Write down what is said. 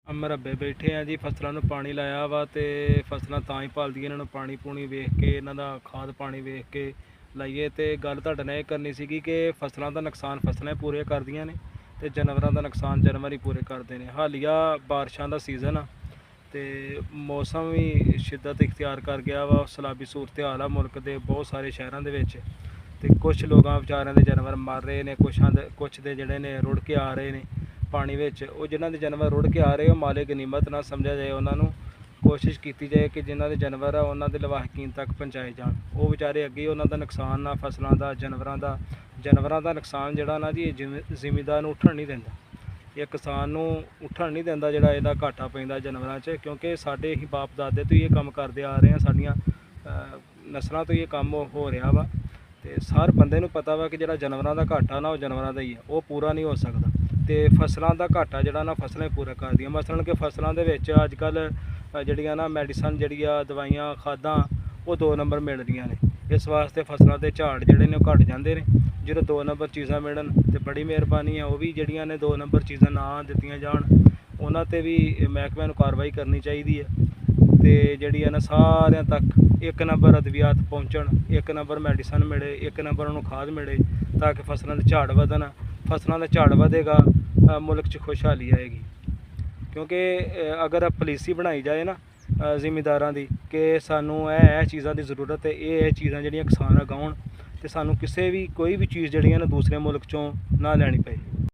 ਮਰੱਬੇ ਬੈਠੇ ਆ ਜੀ। ਫਸਲਾਂ ਨੂੰ ਪਾਣੀ ਲਾਇਆ ਵਾ ਤੇ ਫਸਲਾਂ ਤਾਂ ਹੀ ਪਲਦੀਆਂ, ਇਹਨਾਂ ਨੂੰ ਪਾਣੀ ਪੂਣੀ ਵੇਖ ਕੇ, ਇਹਨਾਂ ਦਾ ਖਾਦ ਪਾਣੀ ਵੇਖ ਕੇ ਲਾਈਏ। ਤੇ ਗੱਲ ਤੁਹਾਡੇ ਨਾਲ ਇਹ ਕਰਨੀ ਸੀਗੀ ਕਿ ਫਸਲਾਂ ਦਾ ਨੁਕਸਾਨ ਫਸਲਾਂ ਹੀ ਪੂਰੇ ਕਰਦੀਆਂ ਨੇ ਤੇ ਜਾਨਵਰਾਂ ਦਾ ਨੁਕਸਾਨ ਜਾਨਵਰ ਹੀ ਪੂਰੇ ਕਰਦੇ ਨੇ। ਹਾਲੀਆ ਬਾਰਿਸ਼ਾਂ ਦਾ ਸੀਜ਼ਨ ਆ ਤੇ ਮੌਸਮ ਵੀ ਸ਼ਿੱਦਤ ਇਖਤਿਆਰ ਕਰ ਗਿਆ ਵਾ। ਸਲਾਬੀ ਸੂਰਤ ਹਾਲ ਆ ਮੁਲਕ ਦੇ ਬਹੁਤ ਸਾਰੇ ਸ਼ਹਿਰਾਂ ਦੇ ਵਿੱਚ ਤੇ ਕੁਝ ਲੋਕਾਂ ਵਿਚਾਰਿਆਂ ਦੇ ਜਾਨਵਰ ਮਰ ਰਹੇ ਨੇ, ਕੁਛ ਦੇ ਜਿਹੜੇ ਨੇ ਰੁੜ ਕੇ ਆ ਰਹੇ ਨੇ ਪਾਣੀ ਵਿੱਚ। ਉਹ ਜਿਨ੍ਹਾਂ ਦੇ ਜਾਨਵਰ ਰੁੜ ਕੇ ਆ ਰਹੇ ਉਹ ਮਾਲੇ ਗਨੀਮਤ ਨਾ ਸਮਝਿਆ ਜਾਏ, ਉਹਨਾਂ ਨੂੰ ਕੋਸ਼ਿਸ਼ ਕੀਤੀ ਜਾਏ ਕਿ ਜਿਨ੍ਹਾਂ ਦੇ ਜਾਨਵਰ ਆ ਉਹਨਾਂ ਦੇ ਲਵਾਹਕੀਨ ਤੱਕ ਪਹੁੰਚਾਏ ਜਾਣ। ਉਹ ਵਿਚਾਰੇ ਅੱਗੇ ਉਹਨਾਂ ਦਾ ਨੁਕਸਾਨ ਨਾ ਫਸਲਾਂ ਦਾ ਜਾਨਵਰਾਂ ਦਾ ਨੁਕਸਾਨ ਜਿਹੜਾ ਨਾ ਜੀ ਜ਼ਿਮੀਂਦਾਰ ਨੂੰ ਉੱਠਣ ਨਹੀਂ ਦਿੰਦਾ, ਇਹ ਕਿਸਾਨ ਨੂੰ ਉੱਠਣ ਨਹੀਂ ਦਿੰਦਾ ਜਿਹੜਾ ਇਹਦਾ ਘਾਟਾ ਪੈਂਦਾ ਜਾਨਵਰਾਂ 'ਚ। ਕਿਉਂਕਿ ਸਾਡੇ ਹੀ ਬਾਪ ਦਾਦੇ ਤੋਂ ਹੀ ਇਹ ਕੰਮ ਕਰਦੇ ਆ ਰਹੇ ਆ, ਸਾਡੀਆਂ ਨਸਲਾਂ ਤੋਂ ਇਹ ਕੰਮ ਹੋ ਰਿਹਾ ਵਾ। ਤੇ ਹਰ ਬੰਦੇ ਨੂੰ ਪਤਾ ਵਾ ਕਿ ਜਿਹੜਾ ਜਾਨਵਰਾਂ ਦਾ ਘਾਟਾ ਨਾ ਉਹ ਜਾਨਵਰਾਂ ਦਾ ਹੀ ਆ, ਉਹ ਪੂਰਾ ਨਹੀਂ ਹੋ ਸਕਦਾ। ਤੇ ਫਸਲਾਂ ਦਾ ਘਾਟਾ ਜਿਹੜਾ ਨਾ ਫਸਲਾਂ ਹੀ ਪੂਰਾ ਕਰਦੀਆਂ। ਮਸਲਨ ਕਿ ਫਸਲਾਂ ਦੇ ਵਿੱਚ ਅੱਜ ਕੱਲ੍ਹ ਜਿਹੜੀਆਂ ਨਾ ਮੈਡੀਸਨ ਜਿਹੜੀ ਆ, ਦਵਾਈਆਂ, ਖਾਦਾਂ ਉਹ 2 ਨੰਬਰ ਮਿਲ ਰਹੀਆਂ ਨੇ। ਇਸ ਵਾਸਤੇ ਫਸਲਾਂ ਦੇ ਝਾੜ ਜਿਹੜੇ ਨੇ ਉਹ ਘੱਟ ਜਾਂਦੇ ਨੇ। ਜਦੋਂ 2 ਨੰਬਰ ਚੀਜ਼ਾਂ ਮਿਲਣ ਤੇ ਬੜੀ ਮਿਹਰਬਾਨੀ ਆ। ਉਹ ਵੀ ਜਿਹੜੀਆਂ ਨੇ 2 ਨੰਬਰ ਚੀਜ਼ਾਂ ਨਾ ਦਿੱਤੀਆਂ ਜਾਣ, ਉਹਨਾਂ 'ਤੇ ਵੀ ਮਹਿਕਮੇ ਨੂੰ ਕਾਰਵਾਈ ਕਰਨੀ ਚਾਹੀਦੀ ਹੈ। ਤੇ ਜਿਹੜੀ ਆ ਨਾ ਸਾਰਿਆਂ ਤੱਕ 1 ਨੰਬਰ ਅਦਵੀਆਤ ਪਹੁੰਚਣ, 1 ਨੰਬਰ ਮੈਡੀਸਨ ਮਿਲੇ, 1 ਨੰਬਰ ਉਹਨੂੰ ਖਾਦ ਮਿਲੇ ਤਾਂ ਕਿ ਫਸਲਾਂ ਦੇ ਝਾੜ ਵਧਣ। ਫਸਲਾਂ ਦਾ ਝਾੜ ਵਧੇਗਾ, ਮੁਲਕ 'ਚ ਖੁਸ਼ਹਾਲੀ ਆਏਗੀ। ਕਿਉਂਕਿ ਅਗਰ ਪਾਲਿਸੀ ਬਣਾਈ ਜਾਏ ਨਾ ਜ਼ਿਮੀਂਦਾਰਾਂ ਦੀ ਕਿ ਸਾਨੂੰ ਇਹ ਚੀਜ਼ਾਂ ਦੀ ਜ਼ਰੂਰਤ ਹੈ, ਇਹ ਚੀਜ਼ਾਂ ਜਿਹੜੀਆਂ ਕਿਸਾਨ ਉਗਾਉਣ, ਅਤੇ ਸਾਨੂੰ ਕੋਈ ਵੀ ਚੀਜ਼ ਜਿਹੜੀਆਂ ਨੇ ਦੂਸਰੇ ਮੁਲਕ 'ਚੋਂ ਨਾ ਲੈਣੀ ਪਏ।